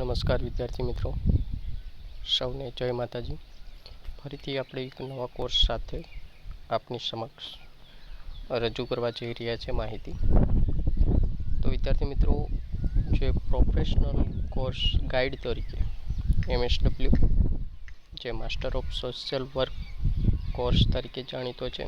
નમસ્કાર વિદ્યાર્થી મિત્રો, સૌને જય માતાજી। ફરીથી આપણે એક નવા કોર્સ સાથે આપની સમક્ષ રજૂ કરવા જઈ રહ્યા છે માહિતી। તો વિદ્યાર્થી મિત્રો, જે પ્રોફેશનલ કોર્સ ગાઈડ તરીકે MSW, જે master of social work course તરીકે જાણીતો છે,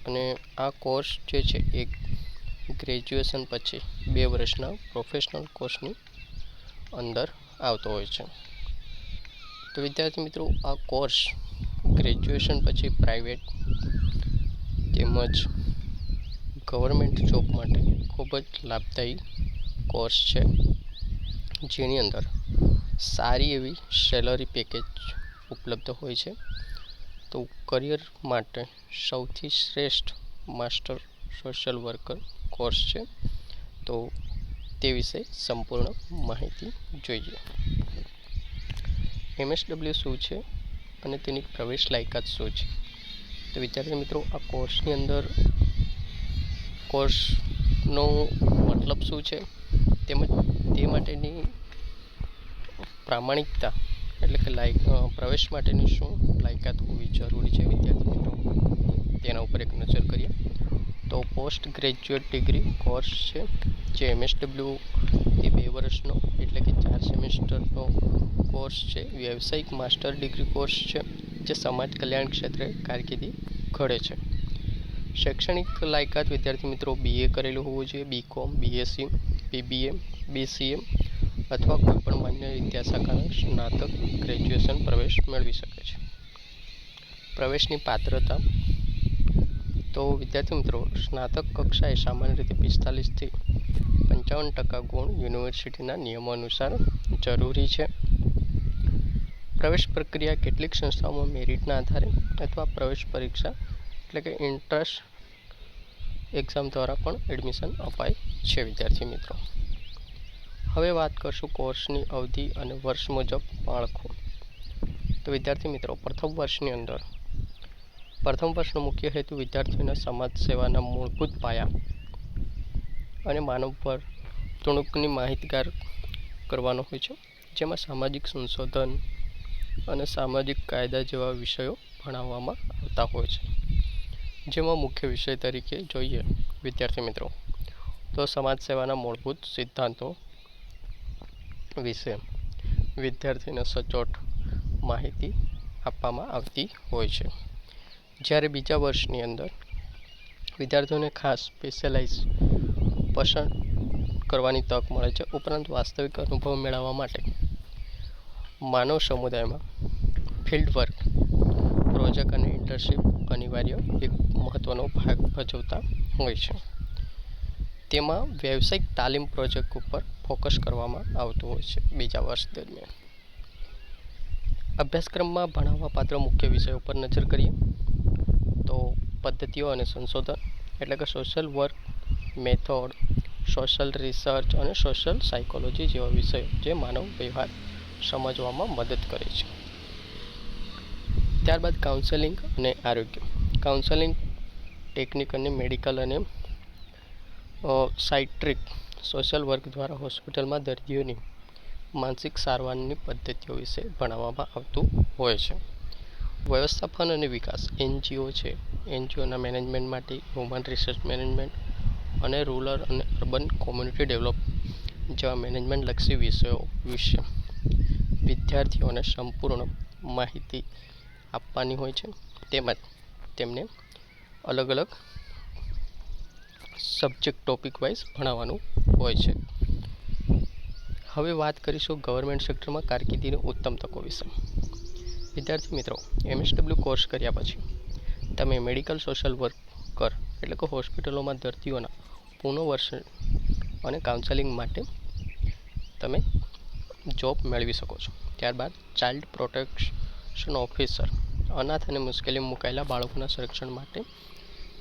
અને આ કોર્સ જે છે એ ગ્રેજ્યુએશન પછી 2 વર્ષના પ્રોફેશનલ કોર્સની અંદર આવતો હોય છે। તો વિદ્યાર્થી મિત્રો, આ કોર્સ ગ્રેજ્યુએશન પછી પ્રાઇવેટ તેમજ ગવર્મેન્ટ જોબ માટે ખૂબ જ લાભદાયી કોર્સ છે, જેની અંદર સારી એવી સેલરી પેકેજ ઉપલબ્ધ હોય છે। તો કરિયર માટે સૌથી શ્રેષ્ઠ માસ્ટર સોશિયલ વર્કર કોર્સ છે। તો તે વિશે સંપૂર્ણ માહિતી જોઈએ। MSW શું છે અને તેની પ્રવેશ લાયકાત શું છે? તો વિદ્યાર્થી મિત્રો, આ કોર્સની અંદર કોર્સનો મતલબ શું છે તેમજ તે માટેની પ્રામાણિકતા એટલે કે પ્રવેશ માટેની શું લાયકાત હોવી જરૂરી છે વિદ્યાર્થી મિત્રો, તેના ઉપર એક નજર કરીએ। તો પોસ્ટ ગ્રેજ્યુએટ ડિગ્રી કોર્સ છે, જે MSW એ 2 વર્ષનો એટલે કે 4 સેમેસ્ટરનો કોર્સ છે। વ્યવસાયિક માસ્ટર ડિગ્રી કોર્સ છે, જે સમાજ કલ્યાણ ક્ષેત્રે કારકિર્દી ઘડે છે। શૈક્ષણિક લાયકાત વિદ્યાર્થી મિત્રો BA કરેલું હોવું જોઈએ, BCom, BSc, BBA, BCA અથવા કોઈપણ માન્ય વિદ્યાશાખાના સ્નાતક ગ્રેજ્યુએશન પ્રવેશ મેળવી શકે છે। પ્રવેશની પાત્રતા તો વિદ્યાર્થી મિત્રો, સ્નાતક કક્ષાએ સામાન્ય રીતે 45 થી 55% ગુણ યુનિવર્સિટીના નિયમો અનુસાર જરૂરી છે। પ્રવેશ પ્રક્રિયા કેટલીક સંસ્થાઓમાં મેરિટના આધારે અથવા પ્રવેશ પરીક્ષા એટલે કે એન્ટ્રન્સ એક્ઝામ દ્વારા પણ એડમિશન અપાય છે વિદ્યાર્થી મિત્રો। હવે વાત કરશું કોર્સની અવધિ અને વર્ષ મુજબ માળખું। તો વિદ્યાર્થી મિત્રો, પ્રથમ વર્ષનો મુખ્ય હેતુ વિદ્યાર્થીઓના સમાજ સેવાના મૂળભૂત પાયા અને માનવ વર્તણૂકની માહિતગાર કરવાનો હોય છે, જેમાં સામાજિક સંશોધન અને સામાજિક કાયદા જેવા વિષયો ભણાવવામાં આવતા હોય છે। જેમાં મુખ્ય વિષય તરીકે જોઈએ વિદ્યાર્થી મિત્રો, તો સમાજ સેવાના મૂળભૂત સિદ્ધાંતો વિશે વિદ્યાર્થીને સચોટ માહિતી આપવામાં આવતી હોય છે। જ્યારે બીજા વર્ષની અંદર વિદ્યાર્થીઓને ખાસ સ્પેશિયલાઇઝ પસંદ કરવાની તક મળે છે। ઉપરાંત વાસ્તવિક અનુભવ મેળવવા માટે માનવ સમુદાયમાં ફિલ્ડ વર્ક, પ્રોજેક્ટ અને ઇન્ટર્નશીપ અનિવાર્ય એક મહત્વનો ભાગ ભજવતા હોય છે। તેમાં વ્યવસાયિક તાલીમ પ્રોજેક્ટ ઉપર ફોકસ કરવામાં આવતું હોય છે બીજા વર્ષ દરમિયાન। અભ્યાસક્રમમાં ભણાવવા પાત્ર મુખ્ય વિષયો પર નજર કરીએ તો પદ્ધતિઓ અને સંશોધન એટલે કે social work method, social research અને સોશિયલ સાયકોલોજી જેવા વિષયો જે માનવ વ્યવહાર સમજવામાં મદદ કરે છે। ત્યારબાદ કાઉન્સેલિંગ અને આરોગ્ય। કાઉન્સેલિંગ ટેકનિક અને મેડિકલ અને સાયટ્રિક સોશિયલ વર્ક દ્વારા હોસ્પિટલમાં દર્દીઓની માનસિક સારવારની પદ્ધતિઓ વિશે ભણાવવામાં આવતું હોય છે। વ્યવસ્થાપન અને વિકાસ NGO છે, NGOના મેનેજમેન્ટ માટે હ્યુમન રિસોર્સ મેનેજમેન્ટ અને રૂરલ અને અર્બન કોમ્યુનિટી ડેવલપ જેવા મેનેજમેન્ટલક્ષી વિષયો વિશે વિદ્યાર્થીઓને સંપૂર્ણ માહિતી આપવાની હોય છે, તેમજ તેમને અલગ અલગ સબ્જેક્ટ ટોપિક વાઇઝ ભણાવવાનું હોય છે। હવે વાત કરીશું ગવર્મેન્ટ સેક્ટરમાં કારકિર્દીની ઉત્તમ તકો વિશે। વિદ્યાર્થી મિત્રો, MSW કોર્સ કર્યા પછી તમે મેડિકલ સોશિયલ વર્કર એટલે કે હોસ્પિટલોમાં દર્દીઓના પુનર્વસન અને કાઉન્સેલિંગ માટે તમે જોબ મેળવી શકો છો। ત્યારબાદ ચાઇલ્ડ પ્રોટેક્શન ઓફિસર, અનાથ અને મુશ્કેલીમાં મુકાયેલા બાળકોના સંરક્ષણ માટે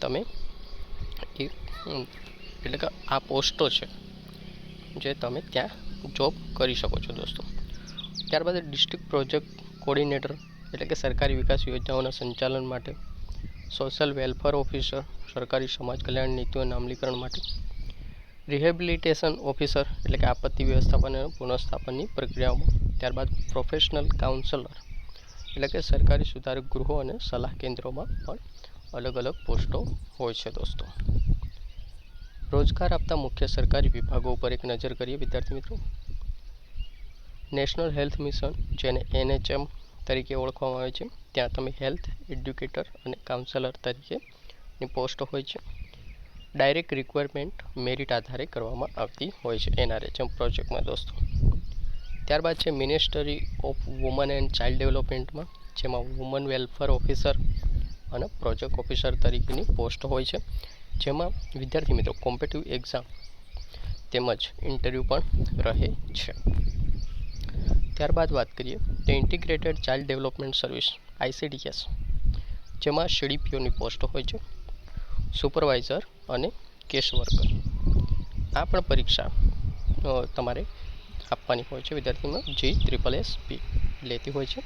તમે એટલે કે આ પોસ્ટો છે જે તમે ત્યાં જોબ કરી શકો છો દોસ્તો। ત્યારબાદ ડિસ્ટ્રિક્ટ પ્રોજેક્ટ કોઓર્ડિનેટર એટલે કે સરકારી વિકાસ યોજનાઓના સંચાલન માટે, સોશિયલ વેલફેર ઓફિસર, સરકારી સમાજ કલ્યાણ નીતિઓના અમલીકરણ માટે, રિહેબિલિટેશન ઓફિસર એટલે કે આપત્તિ વ્યવસ્થાપન અને પુનઃસ્થાપનની પ્રક્રિયાઓમાં. ત્યારબાદ પ્રોફેશનલ કાઉન્સલર એટલે કે સરકારી સુધારક ગૃહો અને સલાહ કેન્દ્રોમાં પણ અલગ અલગ પોસ્ટો હોય છે દોસ્તો. રોજગાર આપતા મુખ્ય સરકારી વિભાગો ઉપર એક નજર કરીએ વિદ્યાર્થી મિત્રો. નેશનલ હેલ્થ મિશન, જેને NHM તરીકે ઓળખવામાં આવે છે, ત્યાં તમે હેલ્થ એડ્યુકેટર અને કાઉન્સલર તરીકેની પોસ્ટ હોય છે. ડાયરેક્ટ રિક્વાયરમેન્ટ મેરિટ આધારે કરવામાં આવતી હોય છે NRHM પ્રોજેક્ટમાં દોસ્તો. ત્યારબાદ છે ministry of woman and child ડેવલપમેન્ટમાં, જેમાં વુમન વેલફેર ઓફિસર અને પ્રોજેક્ટ ઓફિસર તરીકેની પોસ્ટ હોય છે, જેમાં વિદ્યાર્થી મિત્રો કોમ્પિટિટિવ એક્ઝામ તેમજ ઇન્ટરવ્યૂ પણ રહે છે. ત્યારબાદ વાત કરીએ તો integrated child development service ICDS, જેમાં CDPOની પોસ્ટ હોય છે, સુપરવાઇઝર અને કેસ વર્કર. આ પણ પરીક્ષા તમારે આપવાની હોય છે વિદ્યાર્થીમાં, GSSSB લેતી હોય છે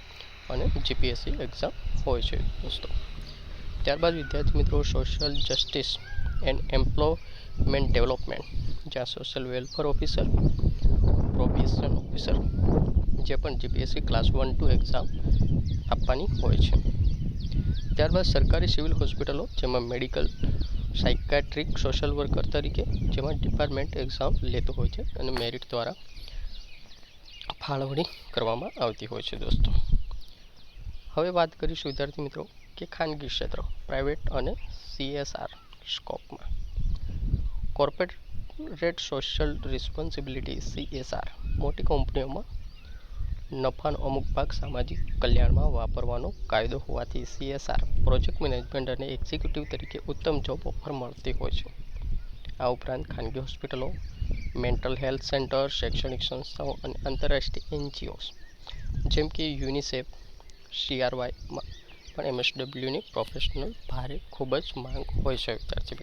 અને GPSC એક્ઝામ હોય છે દોસ્તો. ત્યારબાદ વિદ્યાર્થી મિત્રો social justice and employment development, જ્યાં social welfare officer, probation officer, જે પણ GPSC ક્લાસ 1-2 એક્ઝામ આપવાની હોય છે. ત્યારબાદ સરકારી સિવિલ હોસ્પિટલો, જેમાં મેડિકલ, સાયકાટ્રિક, સોશિયલ વર્કર તરીકે, જેમાં ડિપાર્ટમેન્ટ એક્ઝામ લેતો હોય છે અને મેરિટ દ્વારા ફાળવણી કરવામાં આવતી હોય છે દોસ્તો. હવે વાત કરીશું વિદ્યાર્થી મિત્રો કે ખાનગી ક્ષેત્ર, પ્રાઇવેટ અને CSR સ્કોપમાં. કોર્પોરેટ સોશિયલ રિસ્પોન્સિબિલિટી CSR, મોટી કંપનીઓમાં નફાનો અમુક ભાગ સામાજિક કલ્યાણમાં વાપરવાનો કાયદો હોવાથી CSR પ્રોજેક્ટ મેનેજમેન્ટ અને એક્ઝિક્યુટિવ તરીકે ઉત્તમ જોબ ઓફર મળતી હોય છે. આ ઉપરાંત ખાનગી હોસ્પિટલો, મેન્ટલ હેલ્થ સેન્ટર, શૈક્ષણિક સંસ્થાઓ અને આંતરરાષ્ટ્રીય NGOs જેમ કે UNICEF, CRYમાં પણ MSWની પ્રોફેશનલ ભારે ખૂબ જ માંગ હોય છે વિદ્યાર્થી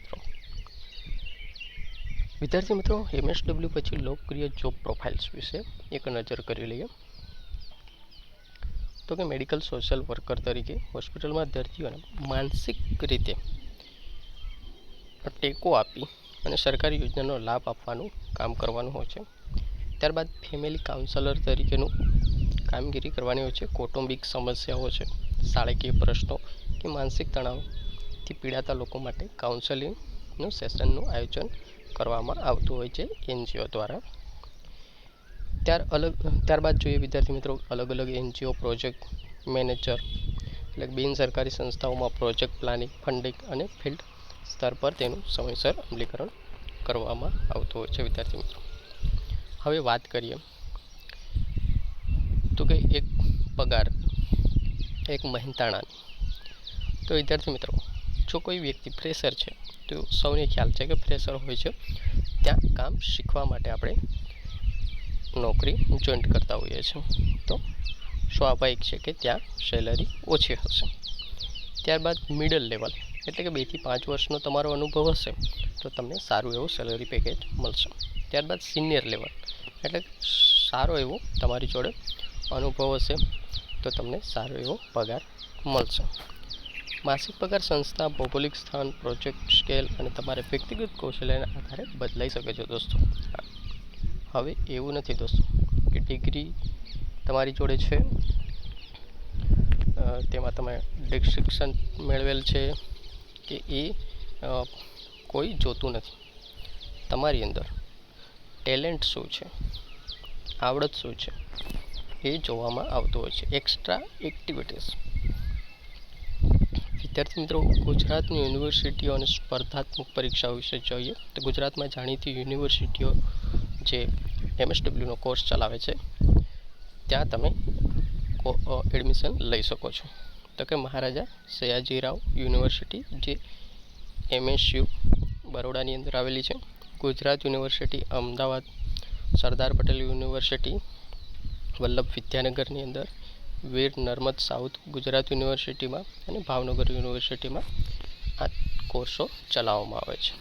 મિત્રો. MSW પછી લોકપ્રિય જોબ પ્રોફાઇલ્સ વિશે એક નજર કરી લઈએ. તો કે મેડિકલ સોશિયલ વર્કર તરીકે હોસ્પિટલમાં દર્દીઓને માનસિક રીતે ટેકો આપી અને સરકારી યોજનાનો લાભ આપવાનું કામ કરવાનું હોય છે. ત્યારબાદ ફેમિલી કાઉન્સલર તરીકેનું કામગીરી કરવાની હોય છે. કૌટુંબિક સમસ્યાઓ છે, શાળાકીય પ્રશ્નો કે માનસિક તણાવથી પીડાતા લોકો માટે કાઉન્સેલિંગનું સેશનનું આયોજન કરવામાં આવતું હોય છે NGO દ્વારા. ત્યારબાદ જોઈએ વિદ્યાર્થી મિત્રો અલગ અલગ NGO પ્રોજેક્ટ મેનેજર એટલે બિન સરકારી સંસ્થાઓમાં પ્રોજેક્ટ પ્લાનિંગ, ફંડિંગ અને ફિલ્ડ સ્તર પર તેનું સમયસર અમલીકરણ કરવામાં આવતું હોય છે વિદ્યાર્થી મિત્રો. હવે વાત કરીએ તો કે એક પગાર, એક મહેનતાણાની. તો વિદ્યાર્થી મિત્રો જો કોઈ વ્યક્તિ ફ્રેશર છે, તો સૌને ખ્યાલ છે કે ફ્રેશર હોય છે ત્યાં કામ શીખવા માટે આપણે નોકરી જોઈન્ટ કરતા હોઈએ છીએ, તો સ્વાભાવિક છે કે ત્યાં સેલરી ઓછી હશે. ત્યારબાદ મિડલ લેવલ એટલે કે 2 થી 5 વર્ષનો તમારો અનુભવ હશે તો તમને સારું એવું સેલરી પેકેજ મળશે. ત્યારબાદ સિનિયર લેવલ એટલે સારો એવો તમારી જોડે અનુભવ હશે તો તમને સારો એવો પગાર મળશે. માસિક પગાર સંસ્થા, ભૌગોલિક સ્થાન, પ્રોજેક્ટ સ્કેલ અને તમારે વ્યક્તિગત કૌશલ્યના આધારે બદલાઈ શકે છે દોસ્તો. હવે એવું નથી દોસ્તો કે ડિગ્રી તમારી જોડે છે, તેમાં તમે શિક્ષણ મેળવેલ છે કે એ કોઈ જોતું નથી. તમારી અંદર ટેલેન્ટ શું છે, આવડત શું છે એ જોવામાં આવતું હોય છે. Extra activities. વિદ્યાર્થી મિત્રો ગુજરાતની યુનિવર્સિટીઓ અને સ્પર્ધાત્મક પરીક્ષાઓ વિશે જોઈએ તો ગુજરાતમાં જાણીતી યુનિવર્સિટીઓ જે MSWનો કોર્સ ચલાવે છે ત્યાં તમે એડમિશન લઈ શકો છો. તો કે મહારાજા સયાજીરાવ યુનિવર્સિટી, જે MSU બરોડાની અંદર આવેલી છે. ગુજરાત યુનિવર્સિટી અમદાવાદ, સરદાર પટેલ યુનિવર્સિટી વલ્લભ વિદ્યાનગરની અંદર, વીર નર્મદ સાઉથ ગુજરાત યુનિવર્સિટીમાં અને ભાવનગર યુનિવર્સિટીમાં આ કોર્સો ચલાવવામાં આવે છે.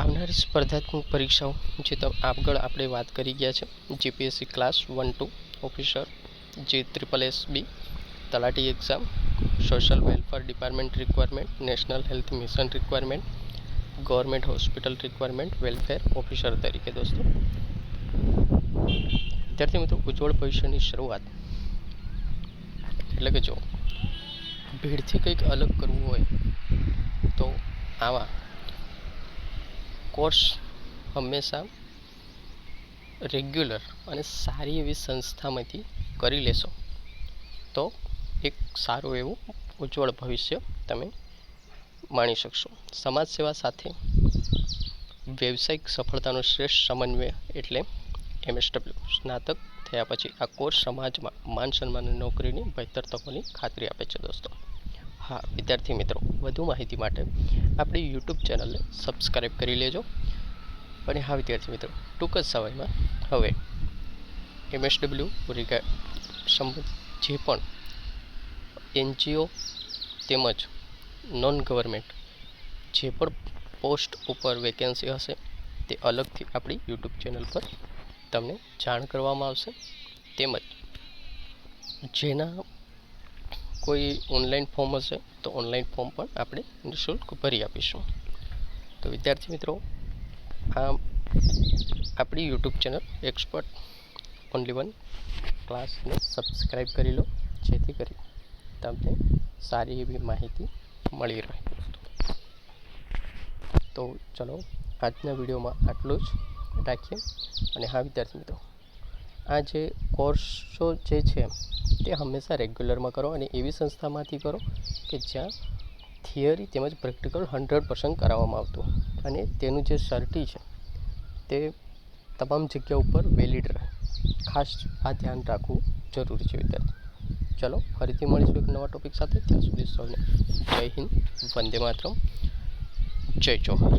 આવનારી સ્પર્ધાત્મક પરીક્ષાઓ જે આગળ આપણે વાત કરી ગયા છે, GPSC ક્લાસ 1-2 ઓફિસર, GSSSB, તલાટી exam, social welfare department requirement, national health mission requirement, government hospital requirement welfare officer તરીકે દોસ્તો. વિદ્યાર્થી મિત્રો, ઉજ્જવળ ભવિષ્યની શરૂઆત એટલે કે જો ભીડથી કંઈક અલગ કરવું હોય તો આવા કોર્સ હંમેશા રેગ્યુલર અને સારી એવી સંસ્થામાંથી કરી લેશો તો એક સારું એવું ઉજ્જવળ ભવિષ્ય તમે માણી શકશો. સમાજ સેવા સાથે વ્યવસાયિક સફળતાનો શ્રેષ્ઠ સમન્વય એટલે MSW. સ્નાતક થયા પછી આ કોર્સ સમાજમાં માન સન્માન અને નોકરીની બહેતર તકોની ખાતરી આપે છે દોસ્તો. હા વિદ્યાર્થી મિત્રો, વધુ માહિતી માટે આપણી યુટ્યુબ ચેનલને સબસ્ક્રાઈબ કરી લેજો. અને હા વિદ્યાર્થી મિત્રો, ટૂંક જ સમયમાં હવે MSW સંબંધિત જે પણ NGO તેમજ નોન ગવર્મેન્ટ જે પણ પોસ્ટ ઉપર વેકેન્સી હશે તે અલગથી આપણી યુટ્યુબ ચેનલ પર તમને જાણ કરવામાં આવશે. તેમજ જેના કોઈ ઓનલાઈન ફોર્મ હશે તો ઓનલાઈન ફોર્મ પણ આપણે નિઃશુલ્ક ભરી આપીશું. તો વિદ્યાર્થી મિત્રો, આ આપણી YouTube channel expert only one ક્લાસને સબસ્ક્રાઈબ કરી લો, જેથી કરી તમને સારી એવી માહિતી મળી રહે. તો ચલો આજના વિડીયોમાં આટલું જ રાખીએ. અને હા વિદ્યાર્થી મિત્રો, આ જે કોર્સો જે છે તે હંમેશા રેગ્યુલરમાં કરો અને એવી સંસ્થામાંથી કરો કે જ્યાં થિયરી તેમજ પ્રેક્ટિકલ 100% કરાવવામાં આવતું અને તેનું જે સર્ટી છે તે તમામ જગ્યા ઉપર વેલિડ રહે. ખાસ આ ધ્યાન રાખવું જરૂરી છે વિદ્યાર્થી. ચલો ફરીથી મળીશું એક નવા ટોપિક સાથે. ત્યાં સુધી સૌને જય હિન્દ, વંદે માતરમ, જય જોહાર.